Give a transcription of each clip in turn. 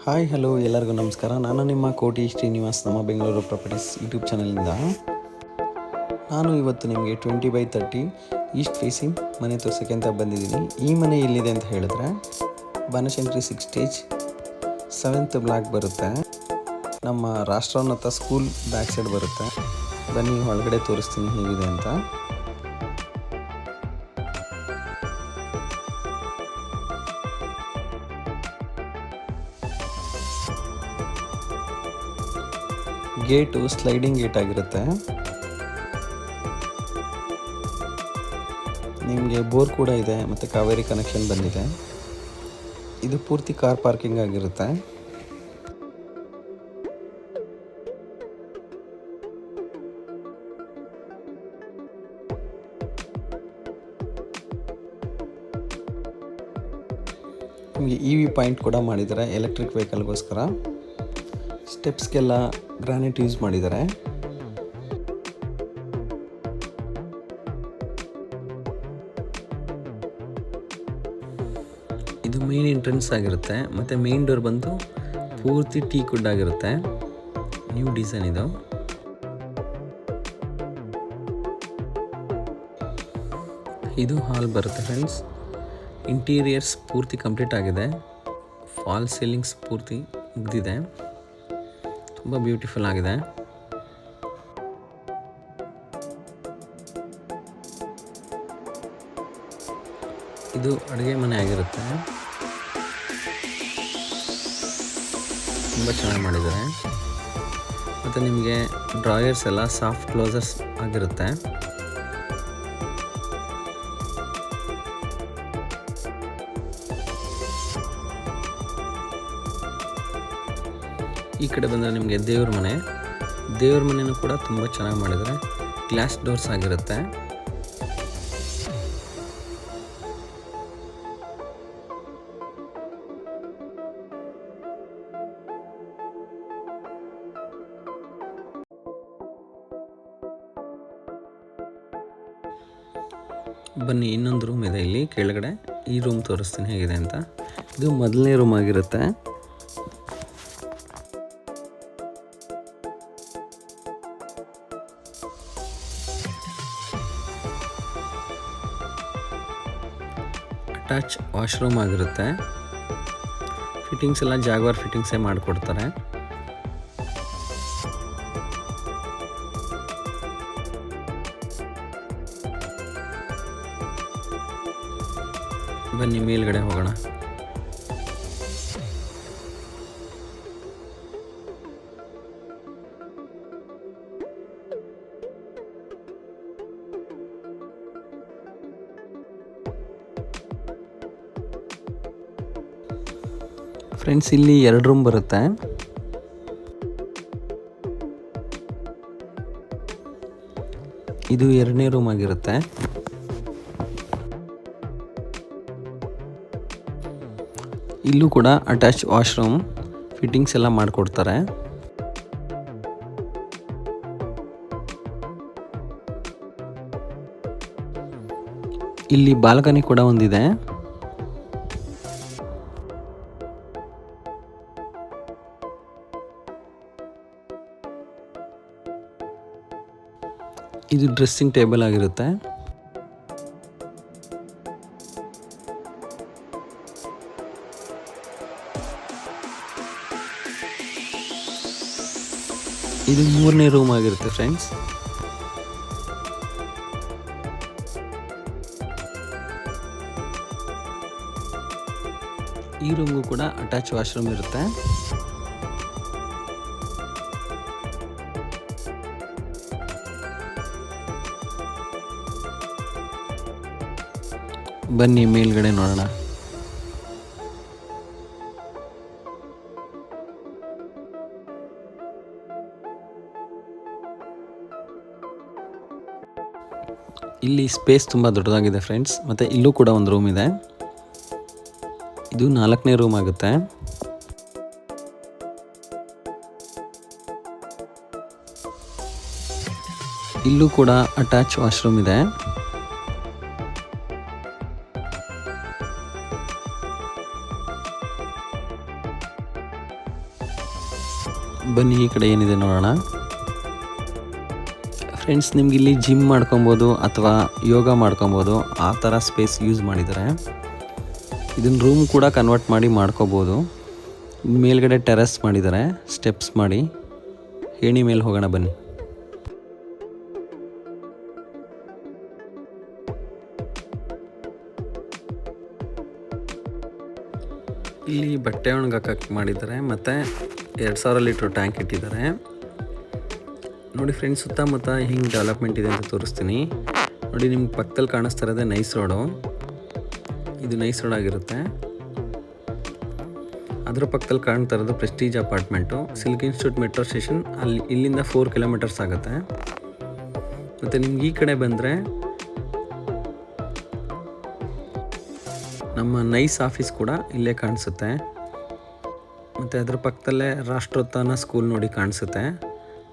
Hi hello ಎಲ್ಲರಿಗೂ ನಮಸ್ಕಾರ. ನಾನು ನಿಮ್ಮ ಕೋಟಿ ಶ್ರೀನಿವಾಸ್, ನಮ್ಮ ಬೆಂಗಳೂರು ಪ್ರಾಪರ್ಟೀಸ್ ಯೂಟ್ಯೂಬ್ ಚಾನಲ್ನಿಂದ. ನಾನು ಇವತ್ತು ನಿಮಗೆ 20/30 ಈಸ್ಟ್ ಫೇಸಿಂಗ್ ಮನೆ ತೋರ್ಸೋಕ್ಕೆ ಅಂತ ಬಂದಿದ್ದೀನಿ. ಈ ಮನೆ ಎಲ್ಲಿದೆ ಅಂತ ಹೇಳಿದ್ರೆ ಬನಶಂಕರಿ 6 ಸ್ಟೇಜ್ 7th ಬ್ಲಾಕ್ ಬರುತ್ತೆ. ನಮ್ಮ ರಾಷ್ಟ್ರೋನ್ನತ ಸ್ಕೂಲ್ ಬ್ಯಾಕ್ ಸೈಡ್ ಬರುತ್ತೆ. ಬನ್ನಿ ಒಳಗಡೆ ತೋರಿಸ್ತೀನಿ ಹೇಗಿದೆ ಅಂತ. ಗೇಟು ಸ್ಲೈಡಿಂಗ್ ಗೇಟ್ ಆಗಿರುತ್ತೆ. ನಿಮಗೆ ಬೋರ್ ಕೂಡ ಇದೆ ಮತ್ತು ಕಾವೇರಿ ಕನೆಕ್ಷನ್ ಬಂದಿದೆ. ಇದು ಪೂರ್ತಿ ಕಾರ್ ಪಾರ್ಕಿಂಗ್ ಆಗಿರುತ್ತೆ. ನಿಮಗೆ EV ಪಾಯಿಂಟ್ ಕೂಡ ಮಾಡಿದ್ದಾರೆ ಎಲೆಕ್ಟ್ರಿಕ್ ವೆಹಿಕಲ್ಗೋಸ್ಕರ. ಸ್ಟೆಪ್ಸ್ಗೆಲ್ಲ ಗ್ರಾನೈಟ್ ಯೂಸ್ ಮಾಡಿದ್ದಾರೆ. ಇದು ಮೇನ್ ಎಂಟ್ರೆನ್ಸ್ ಆಗಿರುತ್ತೆ ಮತ್ತು ಮೇನ್ ಡೋರ್ ಬಂದು ಪೂರ್ತಿ ಟೀ ಕುಡ್ ಆಗಿರುತ್ತೆ. ನ್ಯೂ ಡಿಸೈನ್ ಇದು. ಇದು ಹಾಲ್ ಬರುತ್ತೆ ಫ್ರೆಂಡ್ಸ್. ಇಂಟೀರಿಯರ್ಸ್ ಪೂರ್ತಿ ಕಂಪ್ಲೀಟ್ ಆಗಿದೆ. ಫಾಲ್ ಸೀಲಿಂಗ್ಸ್ ಪೂರ್ತಿ ಮುಗ್ದಿದೆ. ತುಂಬ ಬ್ಯೂಟಿಫುಲ್ ಆಗಿದೆ. ಇದು ಅಡುಗೆ ಮನೆ ಆಗಿರುತ್ತೆ. ತುಂಬ ಚೆನ್ನಾಗಿ ಮಾಡಿದ್ದಾರೆ. ಮತ್ತು ನಿಮಗೆ ಡ್ರಾಯರ್ಸ್ ಎಲ್ಲ ಸಾಫ್ಟ್ ಕ್ಲೋಸರ್ಸ್ ಆಗಿರುತ್ತೆ. ಈ ಕಡೆ ಬಂದರೆ ನಿಮಗೆ ದೇವ್ರ ಮನೆಯೂ ಕೂಡ ತುಂಬ ಚೆನ್ನಾಗಿ ಮಾಡಿದ್ದಾರೆ. ಗ್ಲಾಸ್ ಡೋರ್ಸ್ ಆಗಿರುತ್ತೆ. ಬನ್ನಿ, ಇನ್ನೊಂದು ರೂಮ್ ಇದೆ ಇಲ್ಲಿ ಕೆಳಗಡೆ. ಈ ರೂಮ್ ತೋರಿಸ್ತೀನಿ ಹೇಗಿದೆ ಅಂತ. ಇದು ಮೊದಲನೇ ರೂಮ್ ಆಗಿರುತ್ತೆ. ಅಟ್ಯಾಚ್ ವಾಶ್ರೂಮ್ ಆಗಿರುತ್ತೆ. ಫಿಟ್ಟಿಂಗ್ಸ್ ಎಲ್ಲ ಜಾಗ್ವಾರ್ ಫಿಟ್ಟಿಂಗ್ಸೇ ಮಾಡಿಕೊಡ್ತಾರೆ. ಬನ್ನಿ ಮೇಲ್ಗಡೆ ಹೋಗೋಣ. ಫ್ರೆಂಡ್ಸ್, ಇಲ್ಲಿ 2 ರೂಮ್ ಬರುತ್ತೆ. ಇದು 2ನೇ ರೂಮ್ ಆಗಿರುತ್ತೆ. ಇಲ್ಲೂ ಕೂಡ ಅಟ್ಯಾಚ್ ವಾಶ್ರೂಮ್ ಫಿಟ್ಟಿಂಗ್ಸ್ ಎಲ್ಲ ಮಾಡಿಕೊಡ್ತಾರೆ. ಇಲ್ಲಿ ಬಾಲ್ಕನಿ ಕೂಡ ಒಂದಿದೆ. ಇದು ಡ್ರೆಸ್ಸಿಂಗ್ ಟೇಬಲ್ ಆಗಿರುತ್ತೆ. ಇದು 3ನೇ ರೂಮ್ ಆಗಿರುತ್ತೆ ಫ್ರೆಂಡ್ಸ್. ಈ ರೂಮ್ಗೂ ಕೂಡ ಅಟ್ಯಾಚ್ ವಾಶ್ರೂಮ್ ಇರುತ್ತೆ. ಬನ್ನಿ ಮೇಲ್ಗಡೆ ನೋಡೋಣ. ಇಲ್ಲಿ ಸ್ಪೇಸ್ ತುಂಬ ದೊಡ್ಡದಾಗಿದೆ ಫ್ರೆಂಡ್ಸ್. ಮತ್ತು ಇಲ್ಲೂ ಕೂಡ ಒಂದು ರೂಮ್ ಇದೆ. ಇದು 4ನೇ ರೂಮ್ ಆಗುತ್ತೆ. ಇಲ್ಲೂ ಕೂಡ ಅಟ್ಯಾಚ್ ವಾಶ್ರೂಮ್ ಇದೆ. ಬನ್ನಿ ಈ ಕಡೆ ಏನಿದೆ ನೋಡೋಣ. ಫ್ರೆಂಡ್ಸ್, ನಿಮ್ಗೆ ಇಲ್ಲಿ ಜಿಮ್ ಮಾಡ್ಕೊಬೋದು ಅಥವಾ ಯೋಗ ಮಾಡ್ಕೊಬೋದು, ಆ ಥರ ಸ್ಪೇಸ್ ಯೂಸ್ ಮಾಡಿದ್ದಾರೆ. ಇದನ್ನು ರೂಮ್ ಕೂಡ ಕನ್ವರ್ಟ್ ಮಾಡಿ ಮಾಡ್ಕೋಬೋದು. ಮೇಲ್ಗಡೆ ಟೆರೆಸ್ ಮಾಡಿದ್ದಾರೆ, ಸ್ಟೆಪ್ಸ್ ಮಾಡಿ. ಏಣಿ ಮೇಲೆ ಹೋಗೋಣ ಬನ್ನಿ. ಇಲ್ಲಿ ಬಟ್ಟೆ ಒಣಗಾಕಕ್ಕೆ ಮಾಡಿದ್ದಾರೆ ಮತ್ತು 2000 ಲೀಟ್ರ್ ಟ್ಯಾಂಕ್ ಇಟ್ಟಿದ್ದಾರೆ. ನೋಡಿ ಫ್ರೆಂಡ್ಸ್, ಸುತ್ತಮುತ್ತ ಹಿಂಗೆ ಡೆವಲಪ್ಮೆಂಟ್ ಇದೆ ಅಂತ ತೋರಿಸ್ತೀನಿ. ನೋಡಿ, ನಿಮ್ಗೆ ಪಕ್ಕದಲ್ಲಿ ಕಾಣಿಸ್ತಾ ಇರೋದೇ ನೈಸ್ ರೋಡು. ಇದು ನೈಸ್ ರೋಡ್ ಆಗಿರುತ್ತೆ. ಅದರ ಪಕ್ಕದಲ್ಲಿ ಕಾಣ್ತಾ ಇರೋದು Prestige apartment. Silk institute metro station ಇಲ್ಲಿಂದ 4 ಕಿಲೋಮೀಟರ್ಸ್ ಆಗುತ್ತೆ. ಮತ್ತು ನಿಮ್ಗೆ ಈ ಕಡೆ ಬಂದರೆ ನಮ್ಮ ನೈಸ್ ಆಫೀಸ್ ಕೂಡ ಇಲ್ಲೇ ಕಾಣಿಸುತ್ತೆ. ಮತ್ತು ಅದ್ರ ಪಕ್ಕದಲ್ಲೇ ರಾಷ್ಟ್ರೋತ್ಥಾನ ಸ್ಕೂಲ್ ನೋಡಿ ಕಾಣಿಸುತ್ತೆ.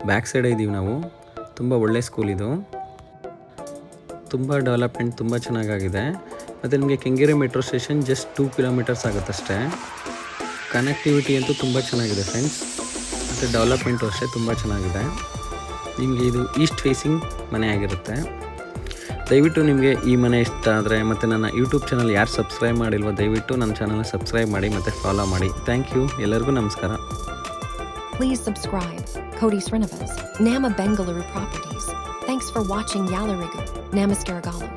ಬ್ಯಾಕ್ ಸೈಡೇ ಇದ್ದೀವಿ ನಾವು. ತುಂಬ ಒಳ್ಳೆ ಸ್ಕೂಲ್ ಇದು. ತುಂಬ ಡೆವಲಪ್ಮೆಂಟ್ ತುಂಬ ಚೆನ್ನಾಗಾಗಿದೆ. ಮತ್ತು ನಿಮಗೆ Kengeri metro station just 2 kilometres ಆಗುತ್ತಷ್ಟೇ. ಕನೆಕ್ಟಿವಿಟಿ ಅಂತೂ ತುಂಬ ಚೆನ್ನಾಗಿದೆ ಫ್ರೆಂಡ್ಸ್. ಮತ್ತು ಡೆವಲಪ್ಮೆಂಟು ಅಷ್ಟೇ ತುಂಬ ಚೆನ್ನಾಗಿದೆ. ನಿಮಗೆ ಇದು ಈಸ್ಟ್ ಫೇಸಿಂಗ್ ಮನೆ ಆಗಿರುತ್ತೆ. ದಯವಿಟ್ಟು ನಿಮಗೆ ಈ ಮನೆ ಇಷ್ಟ ಆದರೆ ಮತ್ತು ನನ್ನ ಯೂಟ್ಯೂಬ್ ಚಾನಲ್ ಯಾರು ಸಬ್ಸ್ಕ್ರೈಬ್ ಮಾಡಿಲ್ವೋ ದಯವಿಟ್ಟು ನನ್ನ ಚಾನಲ್ನ ಸಬ್ಸ್ಕ್ರೈಬ್ ಮಾಡಿ ಮತ್ತು ಫಾಲೋ ಮಾಡಿ. Thank you. ಎಲ್ಲರಿಗೂ ನಮಸ್ಕಾರ. Please subscribe. Koti Srinivas, Nama Bengaluru Properties. Thanks for watching Yalarigu, Namaskar Galu.